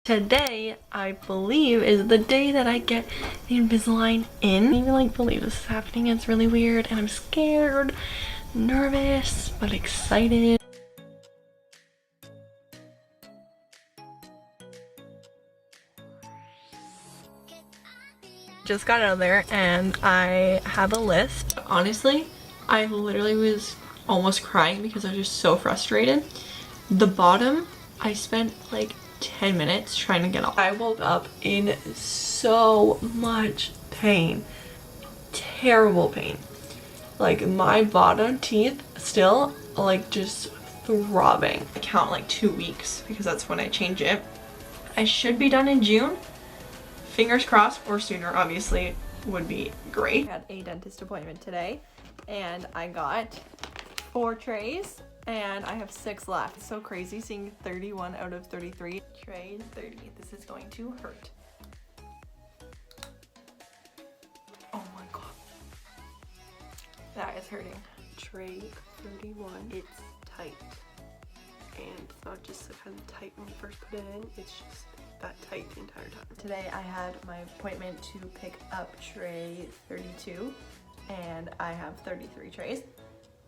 Today, I believe, is the day that I get the Invisalign in. I can't even believe this is happening. It's really weird and I'm scared, nervous, but excited. Just got out of there and I have a list. Honestly, I literally was almost crying because I was just so frustrated. The bottom, I spent like 10 minutes trying to get off. I woke up in so much pain. Terrible pain. Like my bottom teeth still like just throbbing. I count like 2 weeks because that's when I change it. I should be done in June. Fingers crossed, or sooner obviously would be great. I had a dentist appointment today and I got 4 trays. And I have 6 left. It's so crazy seeing 31 out of 33. Tray 30. This is going to hurt. Oh my god. That is hurting. Tray 31. It's tight. And it's not just the kind of tight when you first put it in, it's just that tight the entire time. Today I had my appointment to pick up tray 32 and I have 33 trays.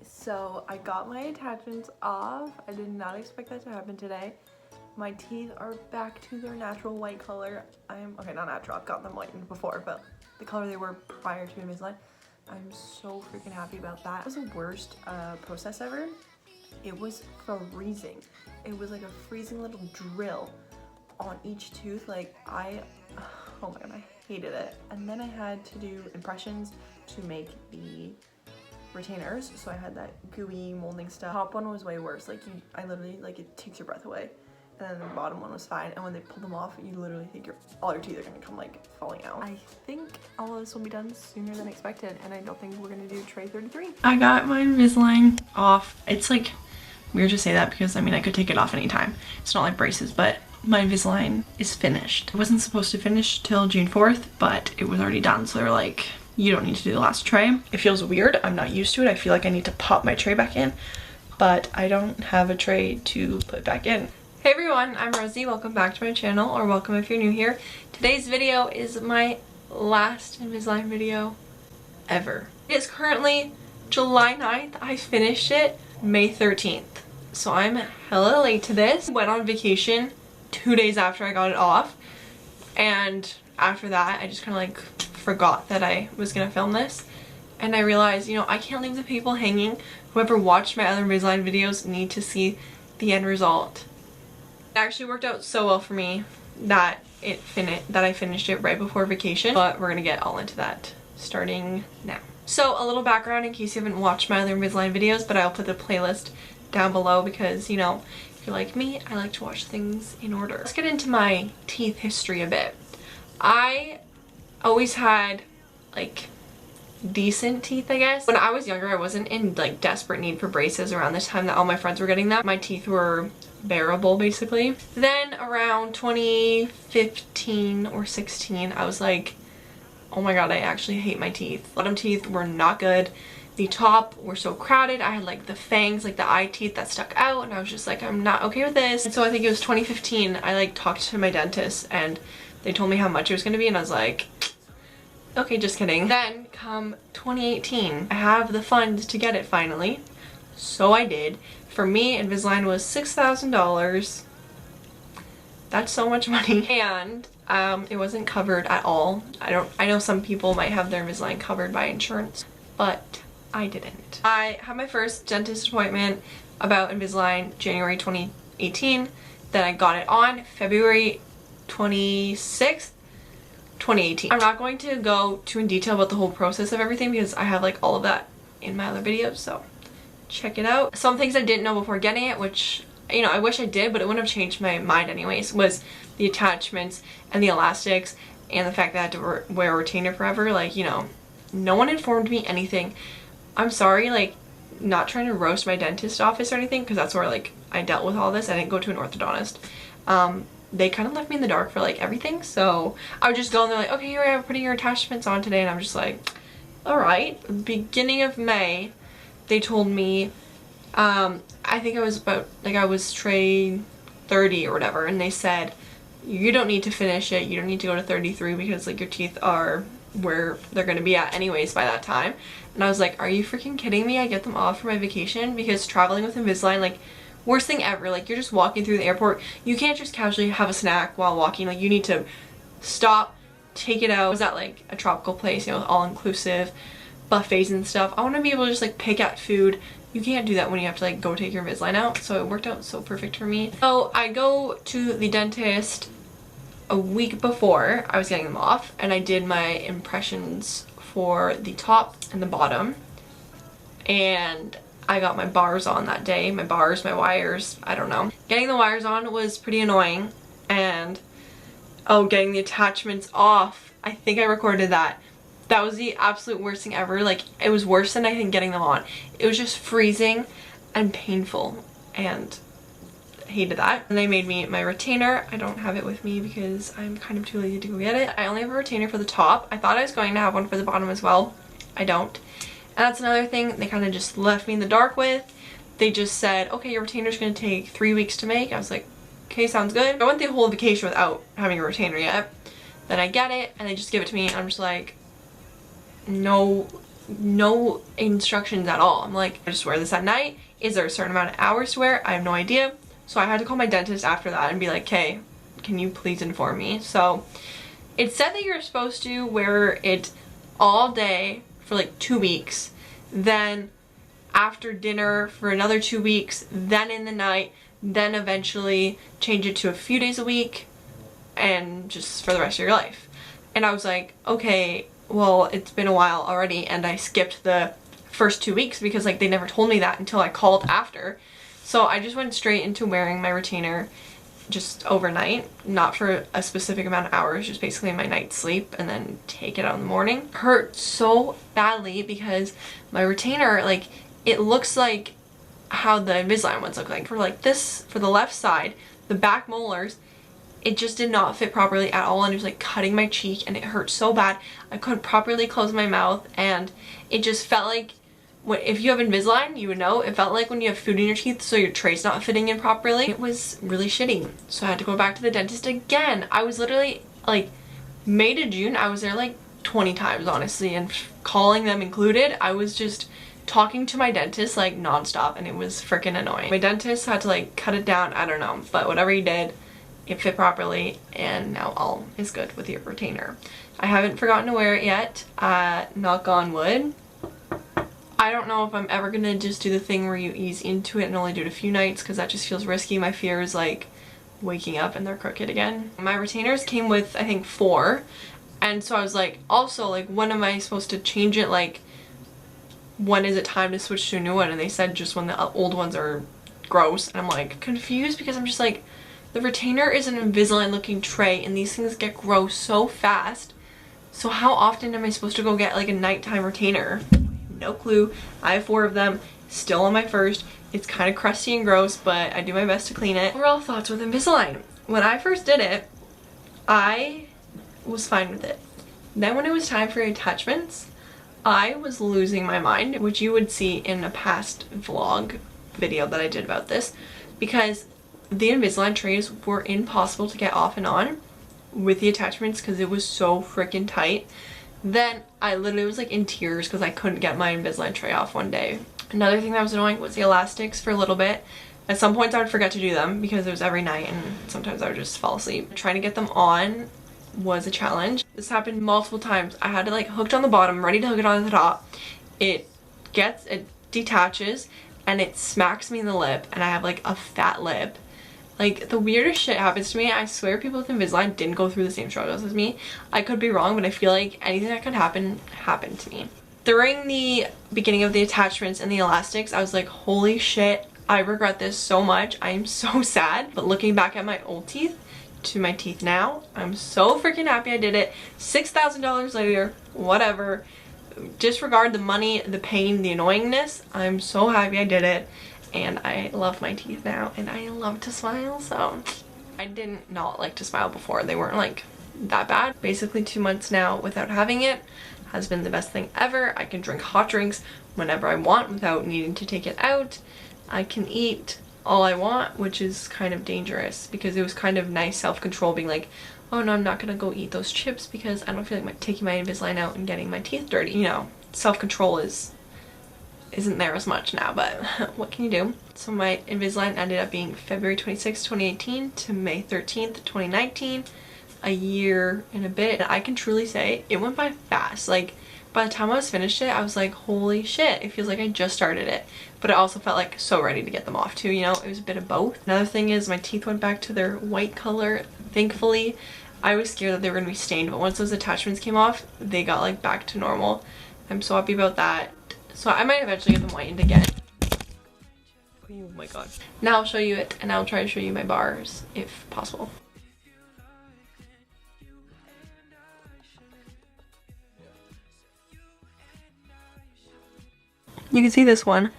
So I got my attachments off. I did not expect that to happen today. My teeth are back to their natural white color. Okay, not natural, I've gotten them whitened before, but the color they were prior to Invisalign. I'm so freaking happy about that. It was the worst process ever. It was freezing. It was like a freezing little drill on each tooth. Like oh my god, I hated it. And then I had to do impressions to make the retainers, so I had that gooey molding stuff. Top one was way worse. Like I literally, like, it takes your breath away, and then the bottom one was fine. And when they pull them off, you literally think all your teeth are gonna come like falling out. I think all of this will be done sooner than expected, and I don't think we're gonna do tray 33. I got my Invisalign off. It's like weird to say that because I mean I could take it off anytime. It's not like braces, but my Invisalign is finished. It wasn't supposed to finish till June 4th, but it was already done, so they're like, you don't need to do the last tray. It feels weird. I'm not used to it. I feel like I need to pop my tray back in, but I don't have a tray to put back in. Hey everyone, I'm Rosie. Welcome back to my channel, or welcome if you're new here. Today's video is my last Invisalign video ever. It is currently July 9th. I finished it May 13th. So I'm hella late to this. Went on vacation 2 days after I got it off, and after that I just kind of like forgot that I was gonna film this, and I realized, you know, I can't leave the people hanging. Whoever watched my other Invisalign videos need to see the end result. It actually worked out so well for me that I finished it right before vacation, but we're gonna get all into that starting now. So a little background in case you haven't watched my other Invisalign videos, but I'll put the playlist down below because, you know, if you're like me, I like to watch things in order. Let's get into my teeth history a bit. I always had like decent teeth, I guess. When I was younger, I wasn't in like desperate need for braces around this time that all my friends were getting them. My teeth were bearable basically. Then around 2015 or 16, I was like, oh my god, I actually hate my teeth. Bottom teeth were not good. The top were so crowded. I had like the fangs, like the eye teeth that stuck out, and I was just like, I'm not okay with this. And so I think it was 2015, I like talked to my dentist and they told me how much it was gonna be, and I was like, okay, just kidding. Then come 2018, I have the funds to get it finally, so I did. For me, Invisalign was $6,000. That's so much money. And it wasn't covered at all. I know some people might have their Invisalign covered by insurance, but I didn't. I had my first dentist appointment about Invisalign January 2018. Then I got it on February 26th, 2018. I'm not going to go too in detail about the whole process of everything because I have like all of that in my other videos, so check it out. Some things I didn't know before getting it, which, you know, I wish I did, but it wouldn't have changed my mind anyways, was the attachments and the elastics and the fact that I had to wear a retainer forever. Like, you know, no one informed me anything. I'm sorry, like, not trying to roast my dentist office or anything, because that's where like I dealt with all this. I didn't go to an orthodontist. They kind of left me in the dark for like everything, so I would just go and they're like, okay, here I am putting your attachments on today, and I'm just like, all right. Beginning of May, they told me, I think I was about, like, I was tray 30 or whatever, and they said you don't need to finish it. You don't need to go to 33 because like your teeth are where they're gonna be at anyways by that time. And I was like, are you freaking kidding me? I get them off for my vacation because traveling with Invisalign, like, worst thing ever. Like, you're just walking through the airport. You can't just casually have a snack while walking. Like, you need to stop, take it out. I was at like a tropical place, you know, all inclusive buffets and stuff. I want to be able to just like pick at food. You can't do that when you have to like go take your Invisalign out. So it worked out so perfect for me. So I go to the dentist a week before I was getting them off, and I did my impressions for the top and the bottom, and I got my bars on that day. My bars, my wires, I don't know. Getting the wires on was pretty annoying, and oh, getting the attachments off, I think I recorded that. That was the absolute worst thing ever. Like, it was worse than I think getting them on. It was just freezing and painful, and I hated that. And they made me my retainer. I don't have it with me because I'm kind of too lazy to go get it. I only have a retainer for the top. I thought I was going to have one for the bottom as well. I don't. And that's another thing they kind of just left me in the dark with. They just said, okay, your retainer's going to take 3 weeks to make. I was like, okay, sounds good. I went the whole vacation without having a retainer yet. Then I get it, and they just give it to me, and I'm just like, no instructions at all. I'm like, I just wear this at night. Is there a certain amount of hours to wear? I have no idea. So I had to call my dentist after that and be like, hey, can you please inform me? So it said that you're supposed to wear it all day for like 2 weeks, then after dinner for another 2 weeks, then in the night, then eventually change it to a few days a week, and just for the rest of your life. And I was like, okay, well, it's been a while already, and I skipped the first 2 weeks because like they never told me that until I called after. So I just went straight into wearing my retainer just overnight, not for a specific amount of hours, just basically my night's sleep, and then take it out in the morning. It hurt so badly because my retainer, like, it looks like how the Invisalign ones look like. For like this, for the left side, the back molars, it just did not fit properly at all, and it was like cutting my cheek, and it hurt so bad. I couldn't properly close my mouth, and it just felt like, if you have Invisalign, you would know, it felt like when you have food in your teeth, so your tray's not fitting in properly. It was really shitty. So I had to go back to the dentist again. I was literally, like, May to June, I was there like 20 times, honestly, and calling them included. I was just talking to my dentist like nonstop, and it was freaking annoying. My dentist had to like cut it down, I don't know, but whatever he did, it fit properly, and now all is good with your retainer. I haven't forgotten to wear it yet, knock on wood. I don't know if I'm ever gonna just do the thing where you ease into it and only do it a few nights, because that just feels risky. My fear is like waking up and they're crooked again. My retainers came with, I think, 4, and so I was like, also, like, when am I supposed to change it? Like, when is it time to switch to a new one? And they said just when the old ones are gross, and I'm like confused because I'm just like, the retainer is an Invisalign looking tray, and these things get gross so fast. So how often am I supposed to go get like a nighttime retainer? No clue. I have 4 of them, still on my first. It's kind of crusty and gross, but I do my best to clean it. Overall thoughts with Invisalign. When I first did it, I was fine with it. Then when it was time for attachments, I was losing my mind, which you would see in a past vlog video that I did about this, because the Invisalign trays were impossible to get off and on with the attachments because it was so freaking tight. Then I literally was like in tears because I couldn't get my Invisalign tray off one day. Another thing that was annoying was the elastics for a little bit. At some points I would forget to do them because it was every night, and sometimes I would just fall asleep. Trying to get them on was a challenge. This happened multiple times. I had it like hooked on the bottom, ready to hook it on the top. It detaches, and it smacks me in the lip, and I have like a fat lip. Like, the weirdest shit happens to me. I swear people with Invisalign didn't go through the same struggles as me. I could be wrong, but I feel like anything that could happen happened to me. During the beginning of the attachments and the elastics, I was like, holy shit, I regret this so much. I am so sad. But looking back at my old teeth to my teeth now, I'm so freaking happy I did it. $6,000 later, whatever. Disregard the money, the pain, the annoyingness. I'm so happy I did it. And I love my teeth now, and I love to smile, so I didn't not like to smile before. They weren't like that bad. Basically 2 months now without having it has been the best thing ever. I can drink hot drinks whenever I want without needing to take it out. I can eat all I want, which is kind of dangerous because it was kind of nice self-control being like, oh no, I'm not gonna go eat those chips because I don't feel like taking my Invisalign out and getting my teeth dirty. You know, self-control isn't there as much now, but what can you do? So my Invisalign ended up being February 26, 2018 to May 13th, 2019, a year and a bit. And I can truly say it went by fast. Like, by the time I was finished it, I was like, holy shit, it feels like I just started it. But I also felt like so ready to get them off too, you know? It was a bit of both. Another thing is my teeth went back to their white color, thankfully. I was scared that they were gonna be stained, but once those attachments came off, they got like back to normal. I'm so happy about that. So I might eventually get them whitened again. Oh my god. Now I'll show you it, and I'll try to show you my bars if possible. You can see this one.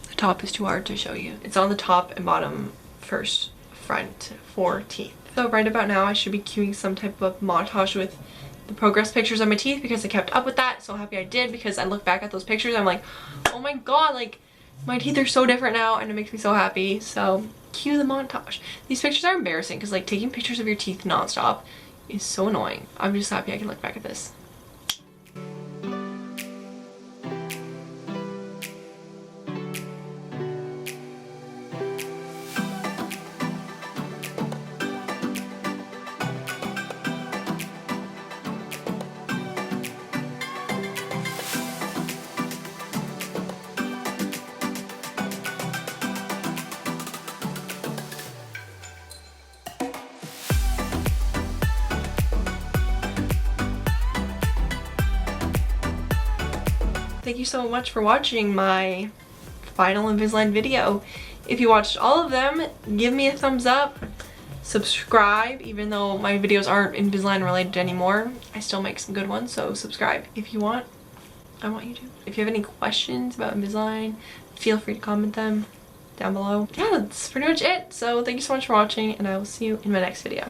The top is too hard to show you. It's on the top and bottom first front 4 teeth. So right about now I should be cueing some type of montage with the progress pictures of my teeth because I kept up with that. So happy I did, because I look back at those pictures, I'm like, oh my god, like my teeth are so different now, and it makes me so happy. So cue the montage. These pictures are embarrassing because like taking pictures of your teeth nonstop is so annoying. I'm just happy I can look back at this. Thank you so much for watching my final Invisalign video. If you watched all of them, give me a thumbs up, subscribe, even though my videos aren't Invisalign related anymore. I still make some good ones, so subscribe if you want. I want you to. If you have any questions about Invisalign, feel free to comment them down below. Yeah, that's pretty much it. So thank you so much for watching, and I will see you in my next video.